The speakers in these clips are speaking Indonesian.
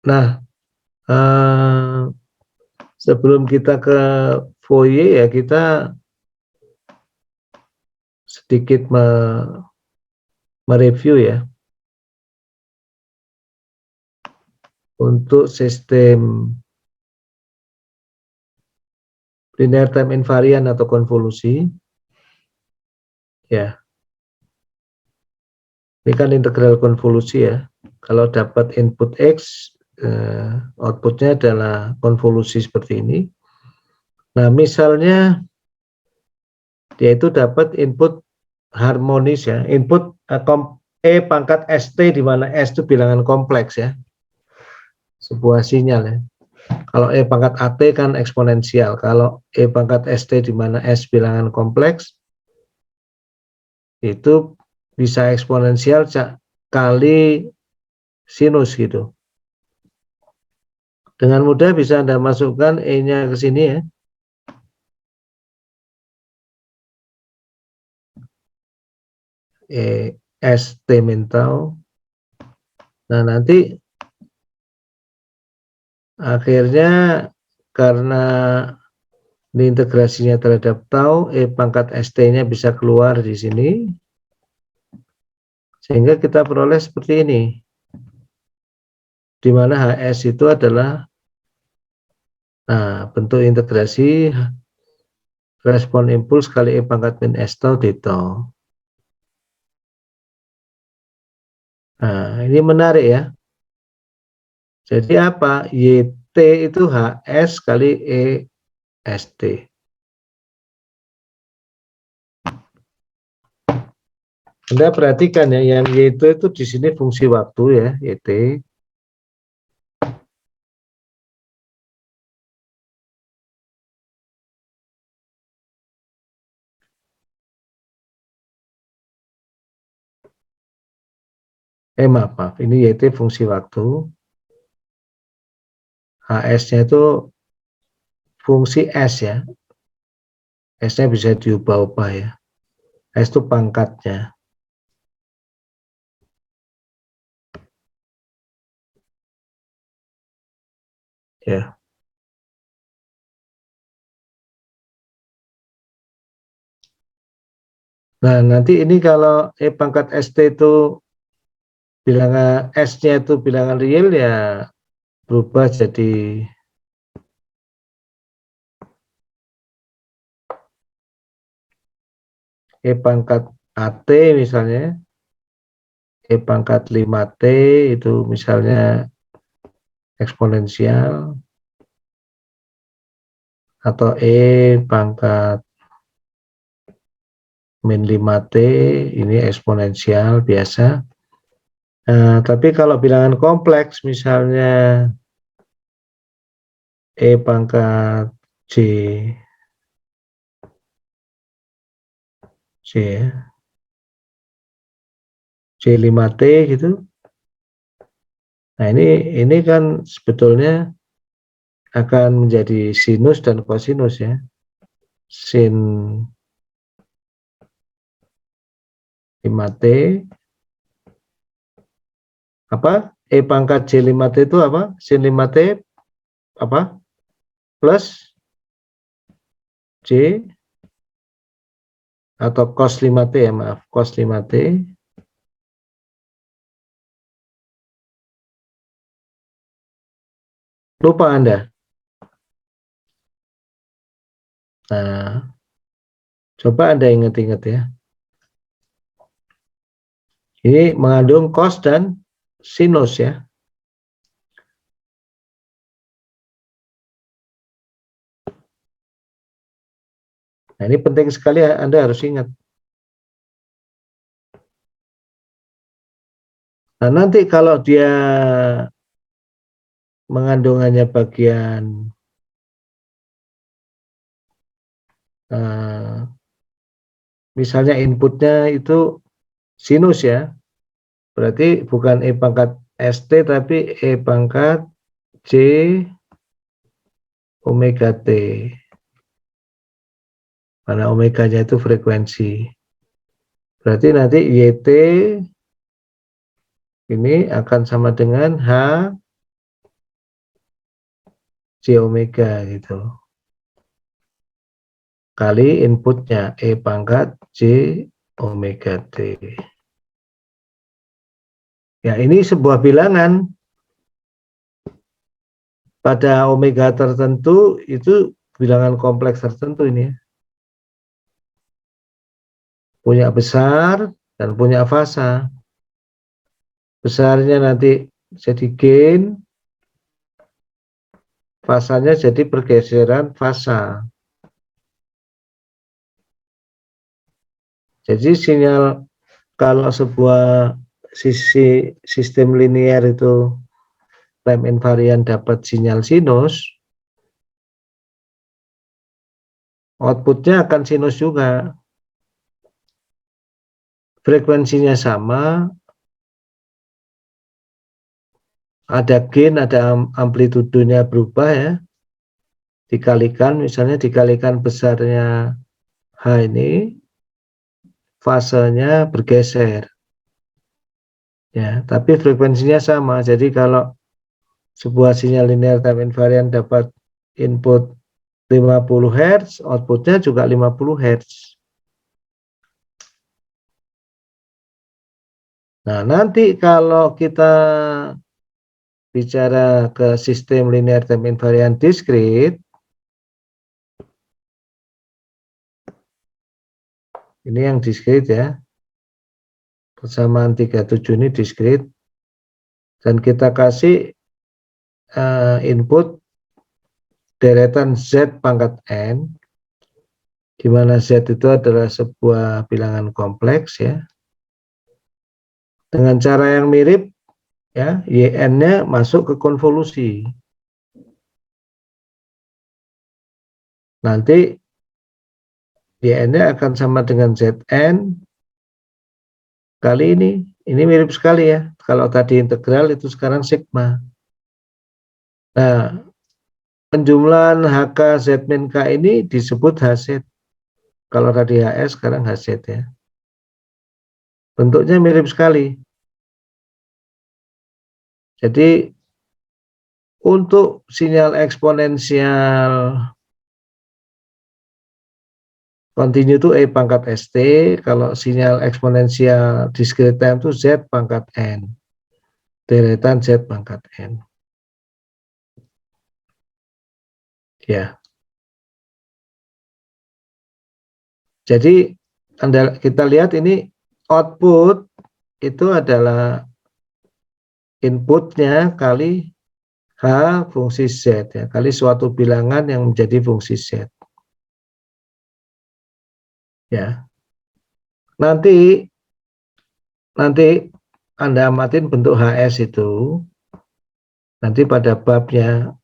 Nah, sebelum kita ke Fourier ya, kita sedikit mereview ya untuk sistem linear time invariant atau konvolusi. Ya, ini kan integral konvolusi ya. Kalau dapat input X, outputnya adalah konvolusi seperti ini. Nah, misalnya dia itu dapat input harmonis ya, input E pangkat ST, di mana S itu bilangan kompleks ya, sebuah sinyal ya. Kalau E pangkat AT kan eksponensial, kalau E pangkat ST di mana S bilangan kompleks, itu bisa eksponensial kali sinus gitu. Dengan mudah bisa Anda masukkan E-nya ke sini ya. ST min tau. Nah, nanti akhirnya karena ini integrasinya terhadap tau, E pangkat ST-nya bisa keluar di sini. Sehingga kita peroleh seperti ini. Di mana HS itu adalah bentuk integrasi respon impuls kali E pangkat min S tau D tau. Nah, ini menarik ya. Jadi apa? YT itu HS kali EST. Anda perhatikan ya, yang YT itu di sini fungsi waktu ya, YT. Maaf, ini YT fungsi waktu. HS-nya itu fungsi S ya. S-nya bisa diubah-ubah ya. S itu pangkatnya. Ya. Nah, nanti ini kalau E pangkat ST itu bilangan S-nya itu bilangan real ya, berubah jadi E pangkat AT misalnya, E pangkat 5T itu misalnya eksponensial, atau E pangkat min 5T ini eksponensial biasa. Nah, tapi kalau bilangan kompleks misalnya E pangkat C5T gitu. Nah, ini kan sebetulnya akan menjadi sinus dan kosinus ya. Sin 5T apa? E pangkat J5T itu apa? Sin 5T apa? Plus J atau cos 5T ya, maaf, cos 5T. Lupa Anda. Nah, coba Anda ingat-ingat ya. Ini mengandung cos dan sinus ya. Nah, ini penting sekali Anda harus ingat. Nah, nanti kalau dia mengandungannya bagian misalnya inputnya itu sinus ya, berarti bukan E pangkat ST tapi E pangkat J omega T, mana omeganya itu frekuensi. Berarti nanti YT ini akan sama dengan H J omega gitu. Kali inputnya E pangkat J omega T. Ya, ini sebuah bilangan. Pada omega tertentu itu bilangan kompleks tertentu ini. Punya besar dan punya fasa. Besarnya nanti jadi gain, fasanya jadi pergeseran fasa. Jadi sinyal kalau sebuah sistem linear itu time invariant dapat sinyal sinus, outputnya akan sinus juga. Frekuensinya sama, ada gain, ada amplitudenya berubah ya. Dikalikan, misalnya dikalikan besarnya H ini, fasenya bergeser. Ya, tapi frekuensinya sama. Jadi kalau sebuah sinyal linear time invariant dapat input 50 Hz, outputnya juga 50 Hz. Nah, nanti kalau kita bicara ke sistem linear time invariant discrete, ini yang discrete ya, persamaan 37 ini discrete, dan kita kasih input deretan Z pangkat N, di mana Z itu adalah sebuah bilangan kompleks ya, dengan cara yang mirip ya, YN-nya masuk ke konvolusi. Nanti YN-nya akan sama dengan ZN kali ini mirip sekali ya. Kalau tadi integral itu sekarang sigma. Nah, penjumlahan HK Z min K ini disebut HZ. Kalau tadi HS, sekarang HZ ya. Bentuknya mirip sekali. Jadi untuk sinyal eksponensial continue itu E pangkat ST, kalau sinyal eksponensial discrete time itu Z pangkat N, deretan Z pangkat N. Ya. Jadi kita lihat ini output itu adalah inputnya kali H fungsi Z ya, kali suatu bilangan yang menjadi fungsi Z. Ya. Nanti Anda amatin bentuk HS itu, nanti pada babnya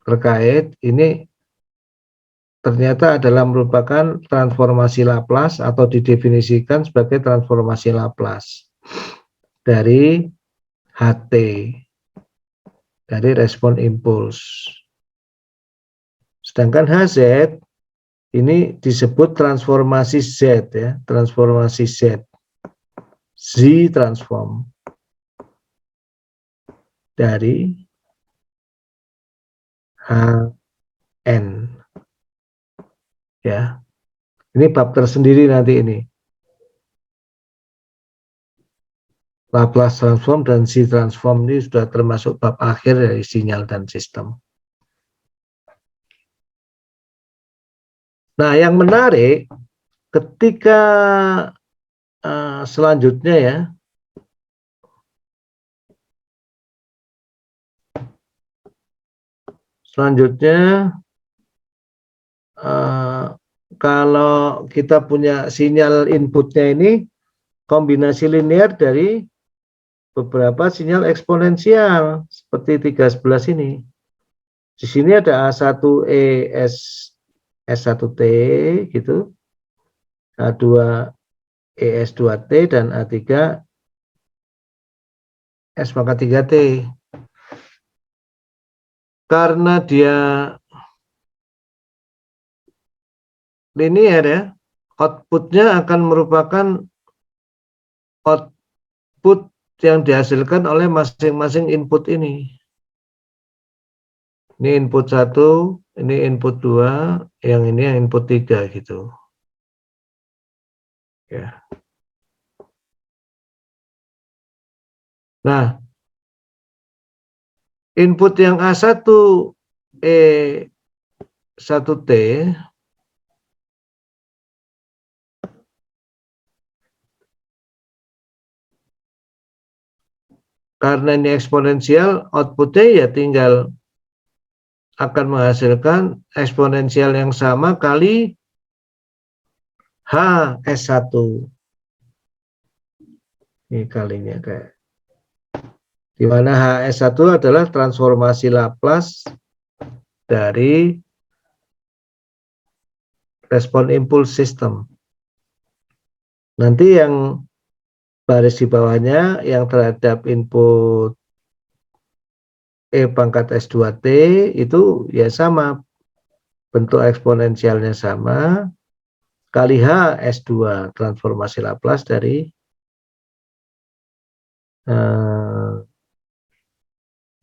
terkait ini ternyata adalah merupakan transformasi Laplace atau didefinisikan sebagai transformasi Laplace dari HT, dari respon impuls. Sedangkan HZ ini disebut transformasi Z ya, transformasi Z. Z transform dari HN. Ya. Ini bab tersendiri nanti ini. Laplace transform dan Z transform ini sudah termasuk bab akhir dari sinyal dan sistem. Nah, yang menarik ketika selanjutnya ya, kalau kita punya sinyal inputnya ini kombinasi linear dari beberapa sinyal eksponensial seperti 311 ini. Di sini ada A1E S1T gitu, A2E S2T dan A3 S pangkat 3T. Karena dia linear ya, outputnya akan merupakan output yang dihasilkan oleh masing-masing input ini. Ini input 1, ini input 2, yang ini yang input 3 gitu. Ya. Nah, input yang A1 E1T karena ini eksponensial, outputnya ya tinggal akan menghasilkan eksponensial yang sama kali H S1. Ini kalinya kayak di mana HS1 adalah transformasi Laplace dari respon impuls sistem. Nanti yang baris di bawahnya yang terhadap input E pangkat S2T itu ya sama, bentuk eksponensialnya sama, kali H S2 transformasi Laplace dari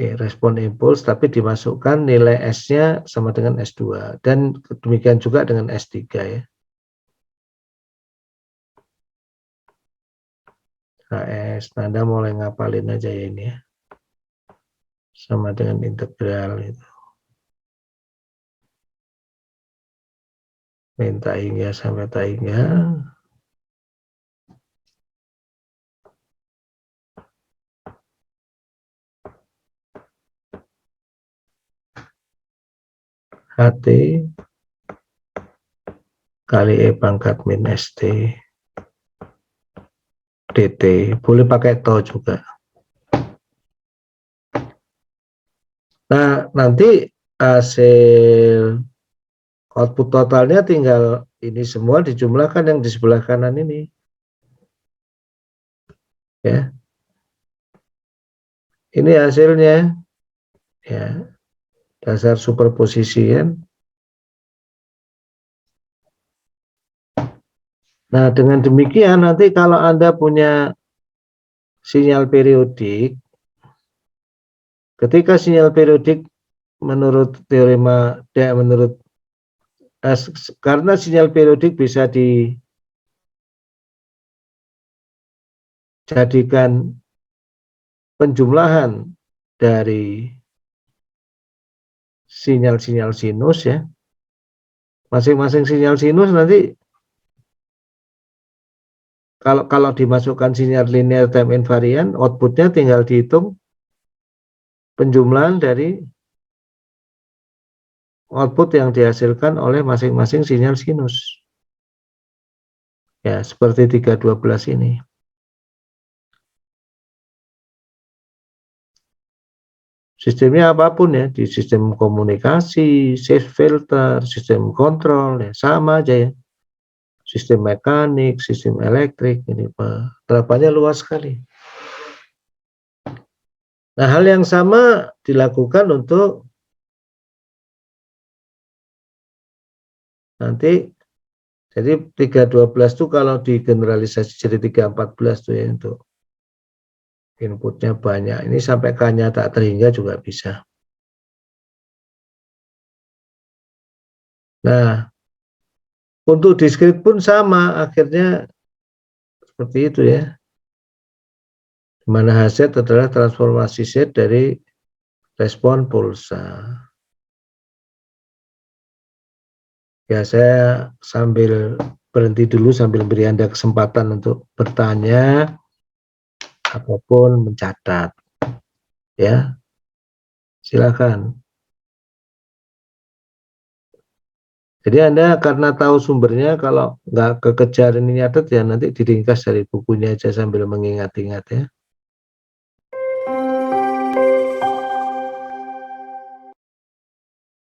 respon impuls, tapi dimasukkan nilai S-nya sama dengan S2, dan demikian juga dengan S3 ya. HS, nah Anda mulai ngapalin aja ya ini ya, sama dengan integral itu, minta hingga sampai tak hingga. HT kali E pangkat min ST DT, boleh pakai tau juga. Nah, nanti hasil output totalnya tinggal ini semua dijumlahkan yang di sebelah kanan ini. Ya. Ini hasilnya. Ya. Dasar superposisi kan. Nah, dengan demikian nanti kalau Anda punya sinyal periodik, ketika sinyal periodik menurut teorema karena sinyal periodik bisa dijadikan penjumlahan dari sinyal-sinyal sinus ya. Masing-masing sinyal sinus nanti kalau dimasukkan sinyal linear time invariant, outputnya tinggal dihitung penjumlahan dari output yang dihasilkan oleh masing-masing sinyal sinus. Ya, seperti 312 ini. Sistemnya apapun ya, di sistem komunikasi, shift filter, sistem kontrol, ya sama aja ya. Sistem mekanik, sistem elektrik, ini penerapannya luas sekali. Nah, hal yang sama dilakukan untuk nanti, jadi 312 itu kalau digeneralisasi jadi 314 tuh ya, untuk inputnya banyak. Ini sampai K-nya tak terhingga juga bisa. Nah, untuk diskrit pun sama, akhirnya seperti itu ya. Dimana Hz adalah transformasi Z dari respon pulsa. Ya, saya sambil berhenti dulu sambil beri Anda kesempatan untuk bertanya ataupun mencatat. Ya, silakan. Jadi Anda karena tahu sumbernya, kalau nggak kekejar ini nyatet ya nanti diringkas dari bukunya aja sambil mengingat-ingat ya.